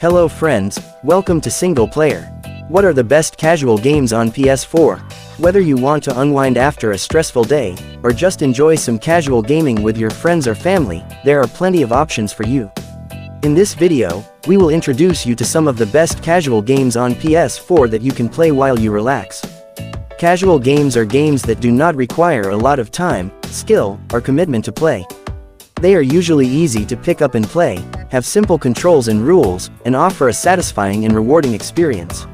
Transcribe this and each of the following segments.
Hello friends, welcome to Single Player. What are the best casual games on PS4? Whether you want to unwind after a stressful day, or just enjoy some casual gaming with your friends or family, there are plenty of options for you. In this video, we will introduce you to some of the best casual games on PS4 that you can play while you relax. Casual games are games that do not require a lot of time, skill, or commitment to play. They are usually easy to pick up and play, have simple controls and rules, and offer a satisfying and rewarding experience.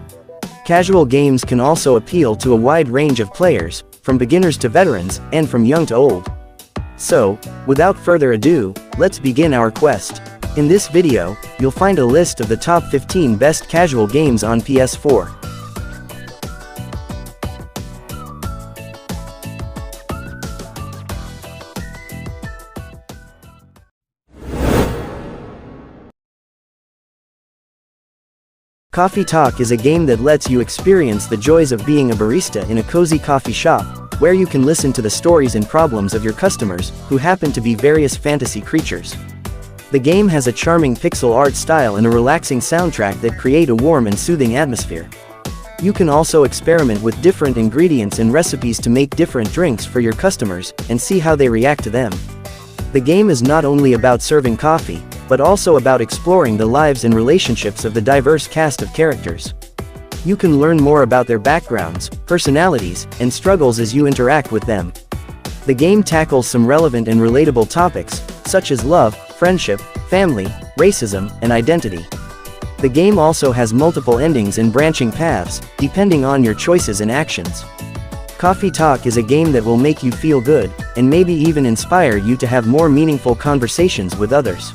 Casual games can also appeal to a wide range of players, from beginners to veterans, and from young to old. So, without further ado, let's begin our quest. In this video, you'll find a list of the top 15 best casual games on PS4. Coffee Talk is a game that lets you experience the joys of being a barista in a cozy coffee shop, where you can listen to the stories and problems of your customers, who happen to be various fantasy creatures. The game has a charming pixel art style and a relaxing soundtrack that create a warm and soothing atmosphere. You can also experiment with different ingredients and recipes to make different drinks for your customers, and see how they react to them. The game is not only about serving coffee, but also about exploring the lives and relationships of the diverse cast of characters. You can learn more about their backgrounds, personalities, and struggles as you interact with them. The game tackles some relevant and relatable topics, such as love, friendship, family, racism, and identity. The game also has multiple endings and branching paths, depending on your choices and actions. Coffee Talk is a game that will make you feel good, and maybe even inspire you to have more meaningful conversations with others.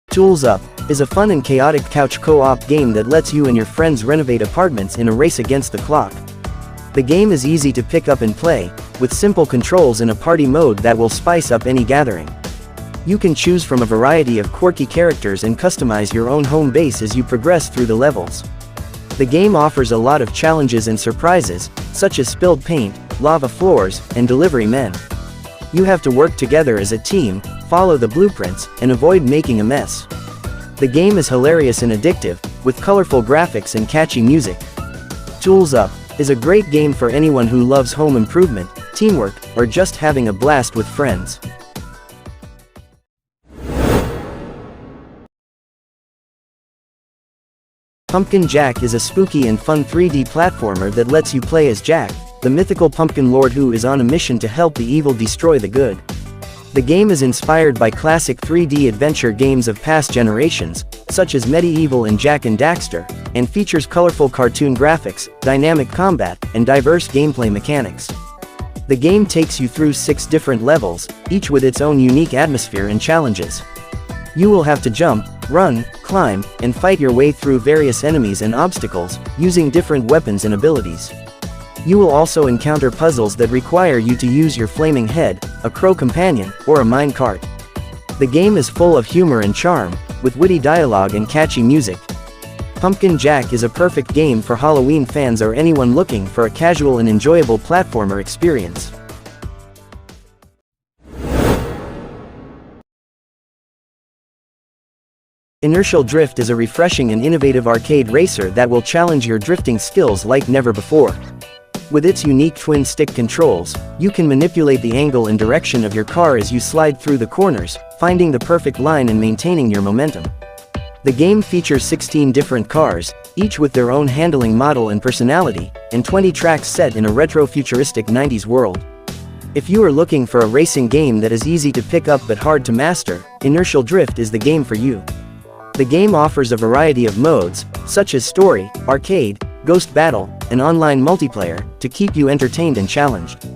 Tools Up is a fun and chaotic couch co-op game that lets you and your friends renovate apartments in a race against the clock. The game is easy to pick up and play, with simple controls and a party mode that will spice up any gathering. You can choose from a variety of quirky characters and customize your own home base as you progress through the levels. The game offers a lot of challenges and surprises, such as spilled paint, lava floors, and delivery men. You have to work together as a team, follow the blueprints, and avoid making a mess. The game is hilarious and addictive, with colorful graphics and catchy music. Tools Up is a great game for anyone who loves home improvement, teamwork, or just having a blast with friends. Pumpkin Jack is a spooky and fun 3D platformer that lets you play as Jack, the mythical pumpkin lord who is on a mission to help the evil destroy the good. The game is inspired by classic 3D adventure games of past generations, such as Medieval and Jak and Daxter, and features colorful cartoon graphics, dynamic combat, and diverse gameplay mechanics. The game takes you through 6 different levels, each with its own unique atmosphere and challenges. You will have to jump, run, climb, and fight your way through various enemies and obstacles, using different weapons and abilities. You will also encounter puzzles that require you to use your flaming head, a crow companion, or a mine cart. The game is full of humor and charm, with witty dialogue and catchy music. Pumpkin Jack is a perfect game for Halloween fans or anyone looking for a casual and enjoyable platformer experience. Inertial Drift is a refreshing and innovative arcade racer that will challenge your drifting skills like never before. With its unique twin-stick controls, you can manipulate the angle and direction of your car as you slide through the corners, finding the perfect line and maintaining your momentum. The game features 16 different cars, each with their own handling model and personality, and 20 tracks set in a retro-futuristic 90s world. If you are looking for a racing game that is easy to pick up but hard to master, Inertial Drift is the game for you. The game offers a variety of modes, such as story, arcade, ghost battle, and online multiplayer, to keep you entertained and challenged.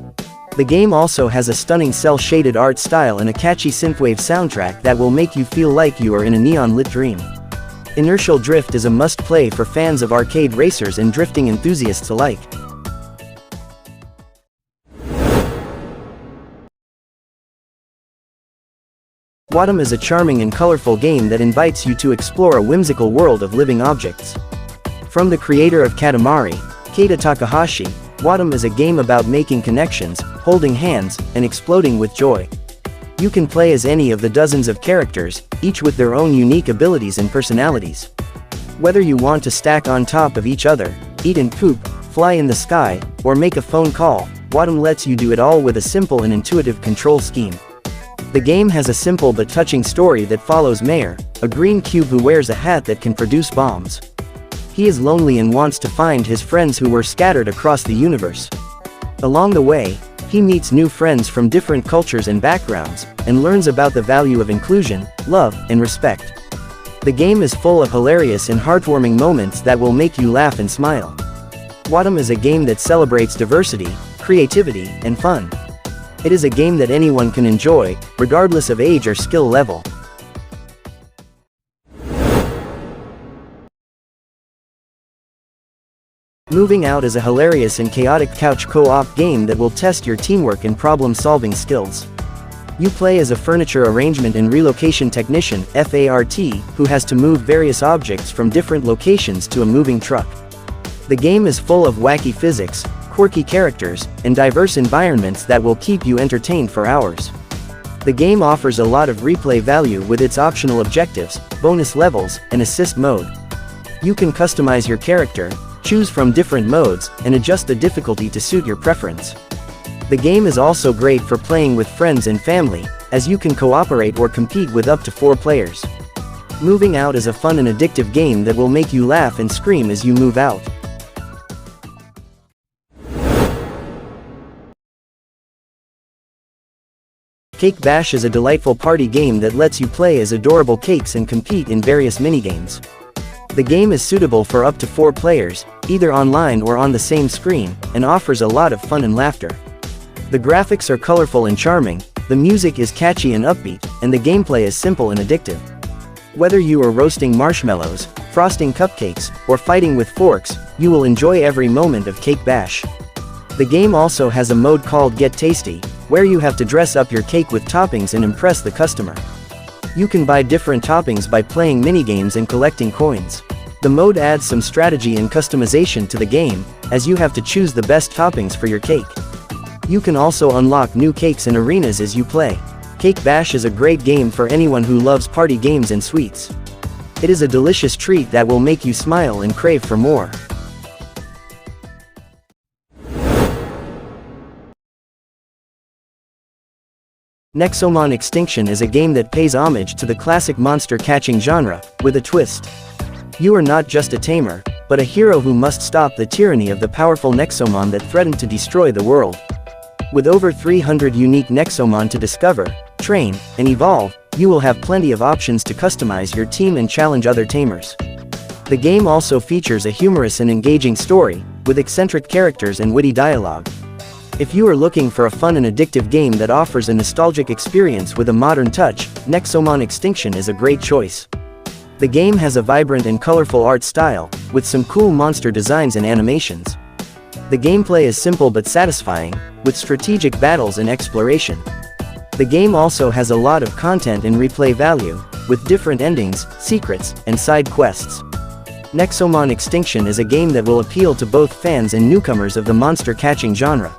The game also has a stunning cel-shaded art style and a catchy synthwave soundtrack that will make you feel like you are in a neon-lit dream. Inertial Drift is a must-play for fans of arcade racers and drifting enthusiasts alike. Wattam is a charming and colorful game that invites you to explore a whimsical world of living objects. From the creator of Katamari, Keita Takahashi, Wattam is a game about making connections, holding hands, and exploding with joy. You can play as any of the dozens of characters, each with their own unique abilities and personalities. Whether you want to stack on top of each other, eat and poop, fly in the sky, or make a phone call, Wadom lets you do it all with a simple and intuitive control scheme. The game has a simple but touching story that follows Mayor, a green cube who wears a hat that can produce bombs. He is lonely and wants to find his friends who were scattered across the universe. Along the way, he meets new friends from different cultures and backgrounds, and learns about the value of inclusion, love, and respect. The game is full of hilarious and heartwarming moments that will make you laugh and smile. Wadom is a game that celebrates diversity, creativity, and fun. It is a game that anyone can enjoy, regardless of age or skill level. Moving Out is a hilarious and chaotic couch co-op game that will test your teamwork and problem-solving skills. You play as a furniture arrangement and relocation technician, FART, who has to move various objects from different locations to a moving truck. The game is full of wacky physics, quirky characters, and diverse environments that will keep you entertained for hours. The game offers a lot of replay value with its optional objectives, bonus levels, and assist mode. You can customize your character, choose from different modes, and adjust the difficulty to suit your preference. The game is also great for playing with friends and family, as you can cooperate or compete with up to 4 players. Moving Out is a fun and addictive game that will make you laugh and scream as you move out. Cake Bash is a delightful party game that lets you play as adorable cakes and compete in various minigames. The game is suitable for up to 4 players, either online or on the same screen, and offers a lot of fun and laughter. The graphics are colorful and charming, the music is catchy and upbeat, and the gameplay is simple and addictive. Whether you are roasting marshmallows, frosting cupcakes, or fighting with forks, you will enjoy every moment of Cake Bash. The game also has a mode called Get Tasty, where you have to dress up your cake with toppings and impress the customer. You can buy different toppings by playing minigames and collecting coins. The mode adds some strategy and customization to the game, as you have to choose the best toppings for your cake. You can also unlock new cakes and arenas as you play. Cake Bash is a great game for anyone who loves party games and sweets. It is a delicious treat that will make you smile and crave for more. Nexomon Extinction is a game that pays homage to the classic monster-catching genre, with a twist. You are not just a tamer, but a hero who must stop the tyranny of the powerful Nexomon that threaten to destroy the world. With over 300 unique Nexomon to discover, train, and evolve, you will have plenty of options to customize your team and challenge other tamers. The game also features a humorous and engaging story, with eccentric characters and witty dialogue. If you are looking for a fun and addictive game that offers a nostalgic experience with a modern touch, Nexomon Extinction is a great choice. The game has a vibrant and colorful art style, with some cool monster designs and animations. The gameplay is simple but satisfying, with strategic battles and exploration. The game also has a lot of content and replay value, with different endings, secrets, and side quests. Nexomon Extinction is a game that will appeal to both fans and newcomers of the monster-catching genre.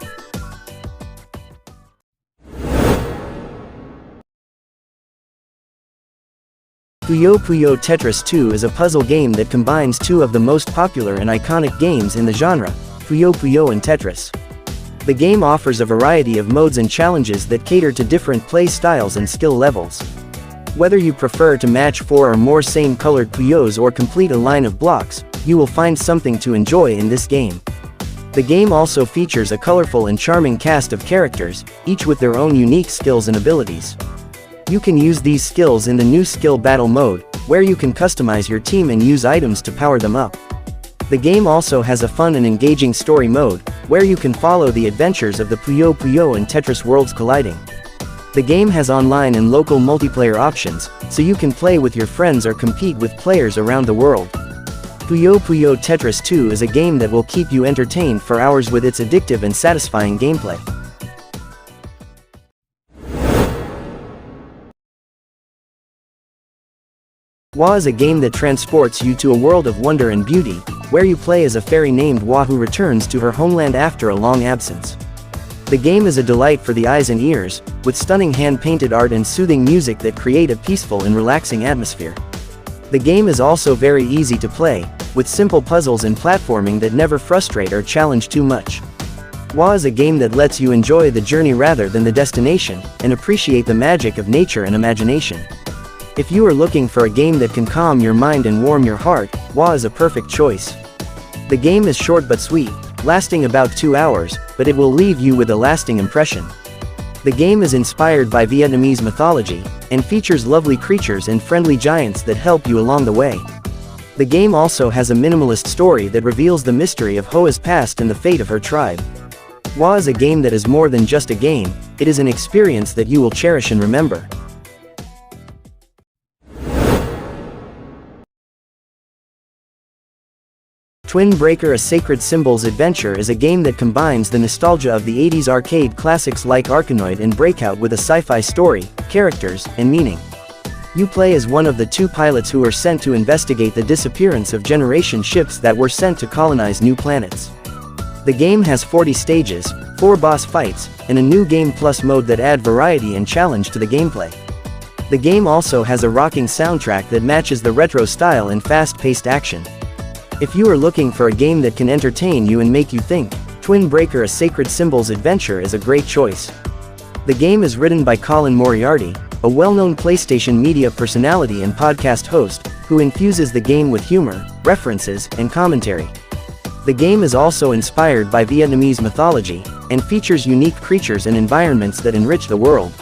Puyo Puyo Tetris 2 is a puzzle game that combines 2 of the most popular and iconic games in the genre, Puyo Puyo and Tetris. The game offers a variety of modes and challenges that cater to different play styles and skill levels. Whether you prefer to match 4 or more same-colored Puyos or complete a line of blocks, you will find something to enjoy in this game. The game also features a colorful and charming cast of characters, each with their own unique skills and abilities. You can use these skills in the new Skill Battle mode, where you can customize your team and use items to power them up. The game also has a fun and engaging story mode, where you can follow the adventures of the Puyo Puyo and Tetris worlds colliding. The game has online and local multiplayer options, so you can play with your friends or compete with players around the world. Puyo Puyo Tetris 2 is a game that will keep you entertained for hours with its addictive and satisfying gameplay. Wa is a game that transports you to a world of wonder and beauty, where you play as a fairy named Wa who returns to her homeland after a long absence. The game is a delight for the eyes and ears, with stunning hand-painted art and soothing music that create a peaceful and relaxing atmosphere. The game is also very easy to play, with simple puzzles and platforming that never frustrate or challenge too much. WoW is a game that lets you enjoy the journey rather than the destination, and appreciate the magic of nature and imagination. If you are looking for a game that can calm your mind and warm your heart, WoW is a perfect choice. The game is short but sweet, lasting about 2 hours, but it will leave you with a lasting impression. The game is inspired by Vietnamese mythology, and features lovely creatures and friendly giants that help you along the way. The game also has a minimalist story that reveals the mystery of Hoa's past and the fate of her tribe. WoW is a game that is more than just a game, it is an experience that you will cherish and remember. Twin Breaker: A Sacred Symbols Adventure is a game that combines the nostalgia of the 80s arcade classics like Arkanoid and Breakout with a sci-fi story, characters, and meaning. You play as one of the two pilots who are sent to investigate the disappearance of Generation ships that were sent to colonize new planets. The game has 40 stages, 4 boss fights, and a new Game Plus mode that add variety and challenge to the gameplay. The game also has a rocking soundtrack that matches the retro style and fast-paced action. If you are looking for a game that can entertain you and make you think, Twin Breaker: A Sacred Symbols Adventure is a great choice. The game is written by Colin Moriarty, a well-known PlayStation Media personality and podcast host, who infuses the game with humor, references, and commentary. The game is also inspired by Vietnamese mythology, and features unique creatures and environments that enrich the world.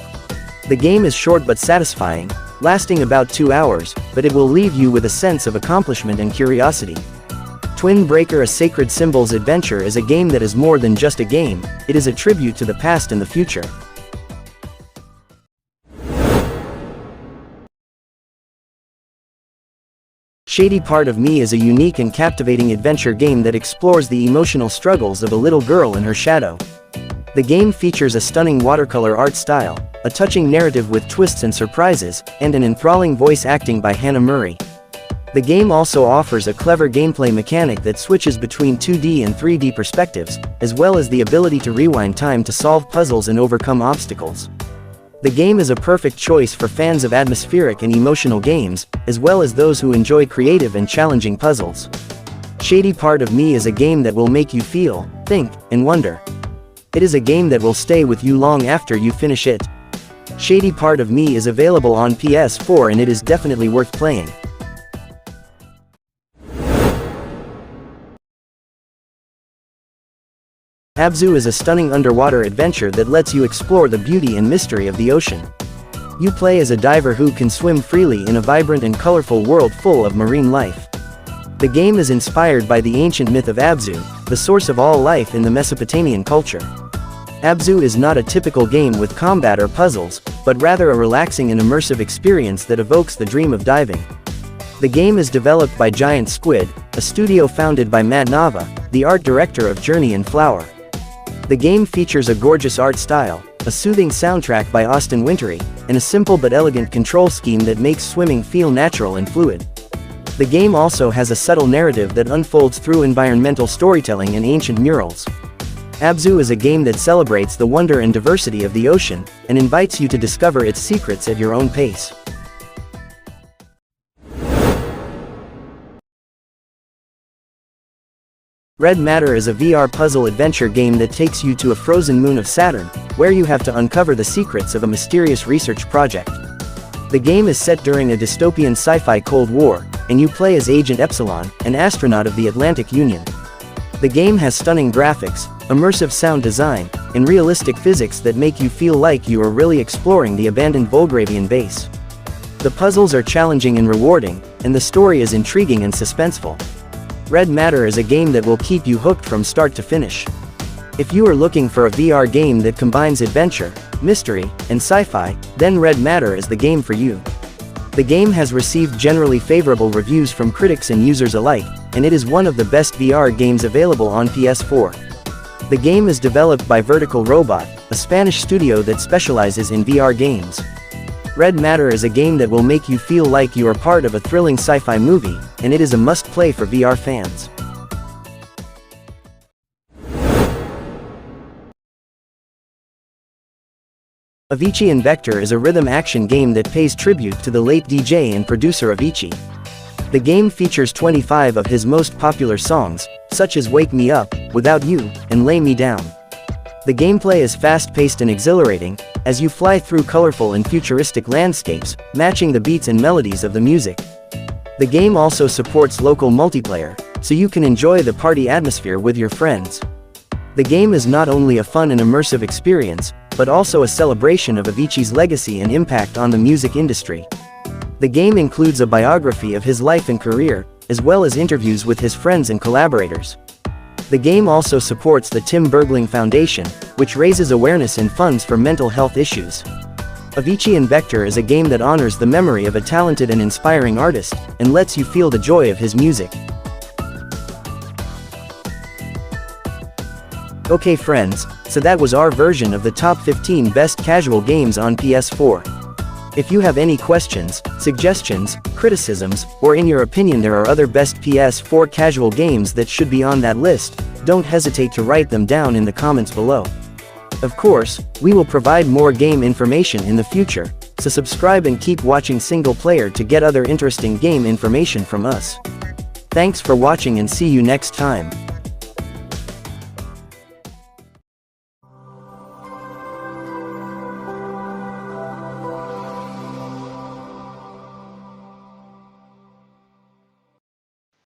The game is short but satisfying, lasting about 2 hours, but it will leave you with a sense of accomplishment and curiosity. Twin Breaker: A Sacred Symbols Adventure is a game that is more than just a game, it is a tribute to the past and the future. Shady Part of Me is a unique and captivating adventure game that explores the emotional struggles of a little girl and her shadow. The game features a stunning watercolor art style, a touching narrative with twists and surprises, and an enthralling voice acting by Hannah Murray. The game also offers a clever gameplay mechanic that switches between 2D and 3D perspectives, as well as the ability to rewind time to solve puzzles and overcome obstacles. The game is a perfect choice for fans of atmospheric and emotional games, as well as those who enjoy creative and challenging puzzles. Shady Part of Me is a game that will make you feel, think, and wonder. It is a game that will stay with you long after you finish it. Shady Part of Me is available on PS4 and it is definitely worth playing. Abzu is a stunning underwater adventure that lets you explore the beauty and mystery of the ocean. You play as a diver who can swim freely in a vibrant and colorful world full of marine life. The game is inspired by the ancient myth of Abzu, the source of all life in the Mesopotamian culture. Abzu is not a typical game with combat or puzzles, but rather a relaxing and immersive experience that evokes the dream of diving. The game is developed by Giant Squid, a studio founded by Matt Nava, the art director of Journey and Flower. The game features a gorgeous art style, a soothing soundtrack by Austin Wintory, and a simple but elegant control scheme that makes swimming feel natural and fluid. The game also has a subtle narrative that unfolds through environmental storytelling and ancient murals. Abzu is a game that celebrates the wonder and diversity of the ocean, and invites you to discover its secrets at your own pace. Red Matter is a VR puzzle adventure game that takes you to a frozen moon of Saturn, where you have to uncover the secrets of a mysterious research project. The game is set during a dystopian sci-fi Cold War, and you play as Agent Epsilon, an astronaut of the Atlantic Union. The game has stunning graphics, immersive sound design, and realistic physics that make you feel like you are really exploring the abandoned Volgravian base. The puzzles are challenging and rewarding, and the story is intriguing and suspenseful. Red Matter is a game that will keep you hooked from start to finish. If you are looking for a VR game that combines adventure, mystery, and sci-fi, then Red Matter is the game for you. The game has received generally favorable reviews from critics and users alike, and it is one of the best VR games available on PS4. The game is developed by Vertical Robot, a Spanish studio that specializes in VR games. Red Matter is a game that will make you feel like you are part of a thrilling sci-fi movie, and it is a must-play for VR fans. Avicii Invector is a rhythm action game that pays tribute to the late DJ and producer Avicii. The game features 25 of his most popular songs, such as Wake Me Up, Without You, and Lay Me Down. The gameplay is fast-paced and exhilarating, as you fly through colorful and futuristic landscapes, matching the beats and melodies of the music. The game also supports local multiplayer, so you can enjoy the party atmosphere with your friends. The game is not only a fun and immersive experience, but also a celebration of Avicii's legacy and impact on the music industry. The game includes a biography of his life and career, as well as interviews with his friends and collaborators. The game also supports the Tim Bergling Foundation, which raises awareness and funds for mental health issues. Avicii Invector is a game that honors the memory of a talented and inspiring artist, and lets you feel the joy of his music. Okay friends, so that was our version of the top 15 best casual games on PS4. If you have any questions, suggestions, criticisms, or in your opinion there are other best PS4 casual games that should be on that list, don't hesitate to write them down in the comments below. Of course, we will provide more game information in the future, so subscribe and keep watching Single Player to get other interesting game information from us. Thanks for watching and see you next time.